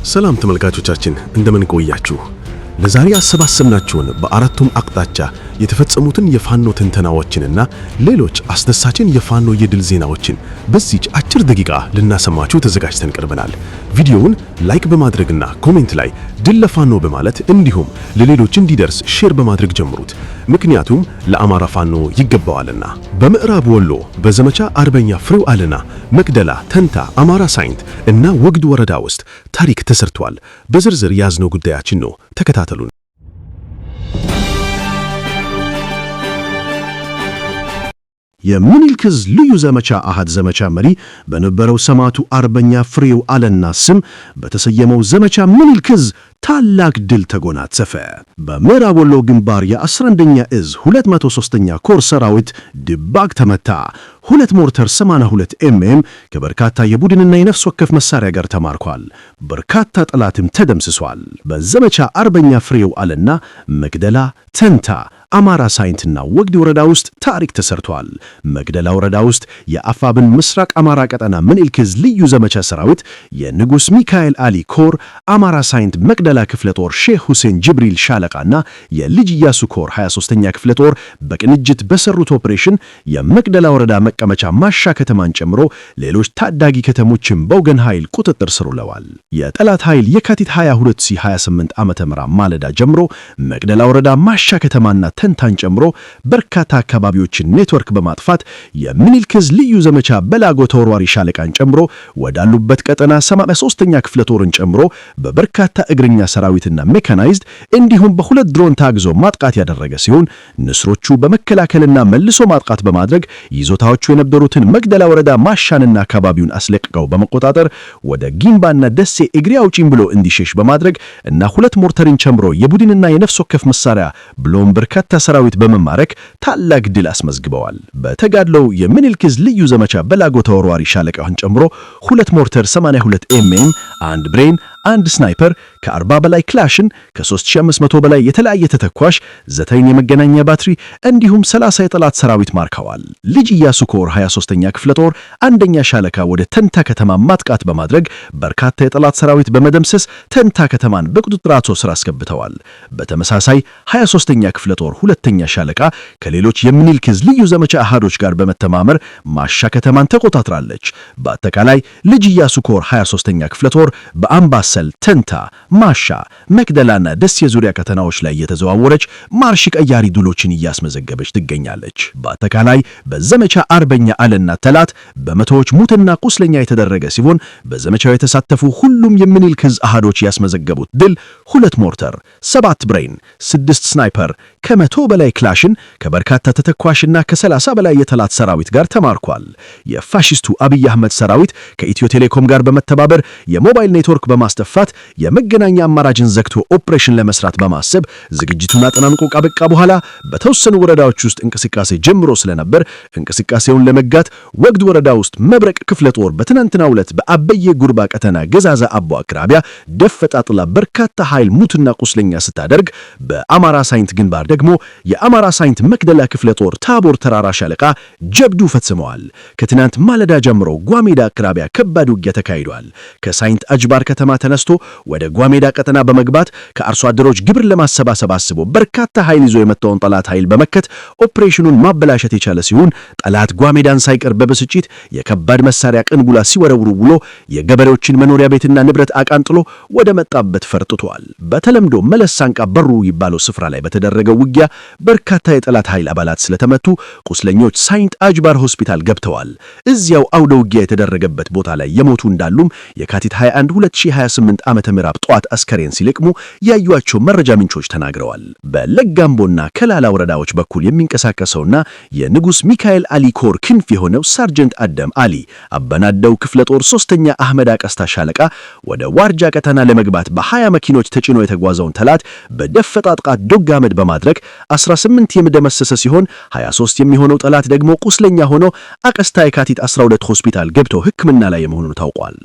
ሰላም ተመልካቾቻችን እንደምን ቆያችሁ? ለዛሬ አሰባሰብናችሁን በአራቱም አቅጣጫ የተፈጸሙትን የፋኖ ትንተናዎችንና ሌሎች አስደሳችን የፋኖ የድል ዜናዎችን በዚች አጭር ደቂቃ ልናሰማችሁ ተዘጋጅተን ቀርበናል። ቪዲዮውን ላይክ በማድረግና ኮሜንት ላይ ድል ለፋኖ በማለት እንዲሁም ለሌሎች እንዲደርስ ሼር በማድረግ ጀምሩት። ምክንያቱም ለአማራ ፋኖ ይገባዋልና። በምዕራብ ወሎ በዘመቻ አርበኛ ፍሬው አለና መቅደላ፣ ተንታ፣ አማራ ሳይንት እና ወግድ ወረዳ ውስጥ ታሪክ ተሰርቷል። በዝርዝር ያዝነው ጉዳያችን ነው። ተከታተሉን። የምኒልክ ዕዝ ልዩ ዘመቻ አሃድ ዘመቻ መሪ በነበረው ሰማዕቱ አርበኛ ፍሬው አለና ስም በተሰየመው ዘመቻ ምኒልክ ዕዝ ታላቅ ድል ተጎናጸፈ። በምዕራብ ወሎ ግንባር የ11ኛ ዕዝ 203ኛ ኮር ሰራዊት ድባቅ ተመታ። 2 ሞርተር 82 ኤምኤም ከበርካታ የቡድንና የነፍስ ወከፍ መሳሪያ ጋር ተማርኳል። በርካታ ጠላትም ተደምስሷል። በዘመቻ አርበኛ ፍሬው አለና መቅደላ፣ ተንታ፣ አማራ ሳይንትና ወግድ ወረዳ ውስጥ ታሪክ ተሰርቷል። መቅደላ ወረዳ ውስጥ የአፋብን ምስራቅ አማራ ቀጠና ምኒልክ ዕዝ ልዩ ዘመቻ ሰራዊት የንጉስ ሚካኤል አሊ ኮር፣ አማራ ሳይንት መቅደላ ክፍለ ጦር ሼህ ሁሴን ጅብሪል ሻለቃና የልጅ ኢያሱ ኮር 23ኛ ክፍለ ጦር በቅንጅት በሰሩት ኦፕሬሽን የመቅደላ ወረዳ መቀመጫ ማሻ ከተማን ጨምሮ ሌሎች ታዳጊ ከተሞችን በወገን ኃይል ቁጥጥር ስር ውለዋል። የጠላት ኃይል የካቲት 22 2028 ዓ.ም ማለዳ ጀምሮ መቅደላ ወረዳ ማሻ ከተማና ተንታን ጨምሮ በርካታ አካባቢዎችን ኔትወርክ በማጥፋት የምኒልክ ዕዝ ልዩ ዘመቻ በላጎ ተወርዋሪ ሻለቃን ጨምሮ ወዳሉበት ቀጠና 83ኛ ክፍለ ጦርን ጨምሮ በበርካታ እግረኛ ሰራዊትና ሜካናይዝድ እንዲሁም በሁለት ድሮን ታግዞ ማጥቃት ያደረገ ሲሆን ንስሮቹ በመከላከልና መልሶ ማጥቃት በማድረግ ይዞታዎቹ የነበሩትን መቅደላ ወረዳ ማሻንና አካባቢውን አስለቅቀው በመቆጣጠር ወደ ጊምባና ደሴ እግሬ አውጪኝ ብሎ እንዲሸሽ በማድረግ እና 2 ሞርተርን ጨምሮ የቡድንና የነፍስ ወከፍ መሳሪያ ብሎም በርካታ ሰራዊት በመማረክ ታላቅ ድል አስመዝግበዋል። በተጋድለው የምኒልክ ዕዝ ልዩ ዘመቻ በላጎ ተወርዋሪ ሻለቃውን ጨምሮ 2 ሞርተር 82 ኤምኤም፣ 1 ብሬን፣ 1 ስናይፐር፣ ከ40 በላይ ክላሽን፣ ከ3500 በላይ የተለያየ ተተኳሽ፣ 9 የመገናኛ ባትሪ እንዲሁም 30 የጠላት ሰራዊት ማርከዋል። ልጅ ኢያሱ ኮር 23ኛ ክፍለ ጦር 1ኛ ሻለቃ ወደ ተንታ ከተማ ማጥቃት በማድረግ በርካታ የጠላት ሰራዊት በመደምሰስ ተንታ ከተማን በቁጥጥራቸው ስር አስገብተዋል። በተመሳሳይ 23ኛ ክፍለ ጦር 2ኛ ሻለቃ ከሌሎች የምኒልክ ዕዝ ልዩ ዘመቻ አሃዶች ጋር በመተማመር ማሻ ከተማን ተቆጣጥራለች። በአጠቃላይ ልጅ ኢያሱ ኮር 23ኛ ክፍለ ጦር በአምባሰል፣ ተንታ፣ ማሻ፣ መቅደላና ደሴ ዙሪያ ከተናዎች ላይ የተዘዋወረች ማርሽ ቀያሪ ድሎችን እያስመዘገበች ትገኛለች። በአጠቃላይ በዘመቻ አርበኛ አለና ተላት በመቶዎች ሙትና ቁስለኛ የተደረገ ሲሆን በዘመቻው የተሳተፉ ሁሉም የምኒልክ ዕዝ አሃዶች ያስመዘገቡት ድል 2 ሞርተር፣ 7 ብሬን፣ 6 ስናይፐር፣ ከ100 በላይ ክላሽን ከበርካታ ተተኳሽና ከ30 በላይ የተላት ሰራዊት ጋር ተማርኳል። የፋሺስቱ አብይ አህመድ ሰራዊት ከኢትዮ ቴሌኮም ጋር በመተባበር የሞባይል ኔትወርክ በማስተፋት የመገናኛ አማራጭን ዘግቶ ኦፕሬሽን ለመስራት በማሰብ ዝግጅቱን አጠናንቆ ካበቃ በኋላ በተወሰኑ ወረዳዎች ውስጥ እንቅስቃሴ ጀምሮ ስለነበር እንቅስቃሴውን ለመጋት ወግድ ወረዳ ውስጥ መብረቅ ክፍለ ጦር በትናንትናው ዕለት በአበየ ጉርባ ቀጠና ገዛዛ አቦ አቅራቢያ ደፈጣጥላ በርካታ ኃይል ሙትና ቁስለኛ ስታደርግ በአማራ ሳይንት ግንባር ደግሞ የአማራ ሳይንት መቅደላ ክፍለ ጦር ታቦር ተራራ ሻለቃ ጀብዱ ፈጽመዋል። ከትናንት ማለዳ ጀምሮ ጓሜዳ አቅራቢያ ከባድ ውጊያ ተካሂዷል። ከሳይንት አጅባር ከተማ ተነስቶ ወደ ጓሜዳ ቀጠና በመግባት ከአርሶ አደሮች ግብር ለማሰባሰብ አስቦ በርካታ ኃይል ይዞ የመጣውን ጠላት ኃይል በመከት ኦፕሬሽኑን ማበላሸት የቻለ ሲሆን ጠላት ጓሜዳን ሳይቀር በብስጭት የከባድ መሳሪያ ቅንቡላ ሲወረውሩ ውሎ የገበሬዎችን መኖሪያ ቤትና ንብረት አቃንጥሎ ወደ መጣበት ፈርጥቷል። በተለምዶ መለሳንቃ በሩ ይባለው ስፍራ ላይ በተደረገው ውጊያ በርካታ የጠላት ኃይል አባላት ስለተመቱ ቁስለኞች ሳይንት አጅባር ሆስፒታል ገብተዋል። እዚያው አውደ ውጊያ የተደረገበት ቦታ ላይ የሞቱ እንዳሉም የካቲት 21 2028 ዓመተ ምህረት ጧት አስከሬን ሲለቅሙ ያዩአቸው መረጃ ምንጮች ተናግረዋል። በለጋምቦና ከላላ ወረዳዎች በኩል የሚንቀሳቀሰውና የንጉስ ሚካኤል አሊ ኮር ክንፍ የሆነው ሳርጀንት አደም አሊ አበናደው ክፍለ ጦር 3ኛ አህመድ አቀስታ ሻለቃ ወደ ዋርጃ ቀጠና ለመግባት በ20 መኪኖች ተጭኖ የተጓዘውን ጠላት በደፈጣ ጥቃት ዶጋመድ በማድረግ 18 የመደመሰሰ ሲሆን 23 የሚሆነው ጠላት ደግሞ ቁስለኛ ሆኖ አቀስታ የካቲት 12 ሆስፒታል ገብቶ ሕክምና ላይ መሆኑ ታውቋል።